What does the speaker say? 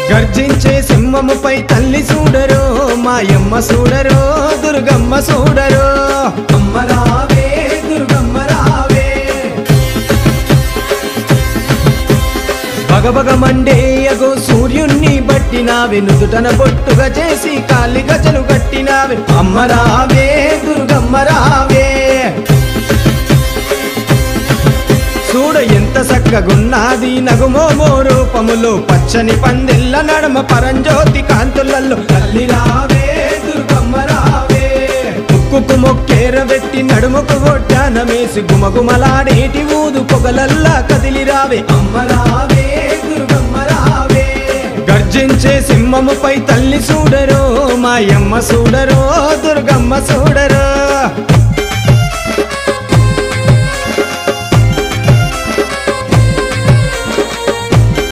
గర్జించే సింహముపై తల్లి చూడరో మాయమ్మ చూడరో దుర్గమ్మ చూడరో అమ్మ రావే దుర్గమ్మ రావే భగభగ మండేయగో సూర్యుణ్ణి బట్టినావే నుదుటన బొట్టుగా చేసి కాలి గజలు కట్టినావే అమ్మ రావే దుర్గమ్మ రావే చూడ ఎంత చక్కగున్నది నగుమోమో రూపములో పచ్చని పందిళ్ళ నడమ పరంజ్యోతి కాంతులలో తల్లి రావే దుర్గమ్మ రావే ముక్కుకు మొక్కేరబెట్టి నడుముకు ఒడ్డానమేసి గుమగుమలాడేటి ఊదు పొగలల్లా కదిలి రావే అమ్మ రావే దుర్గమ్మ రావే గర్జించే సింహముపై తల్లి చూడరో మాయమ్మ చూడరో దుర్గమ్మ చూడరో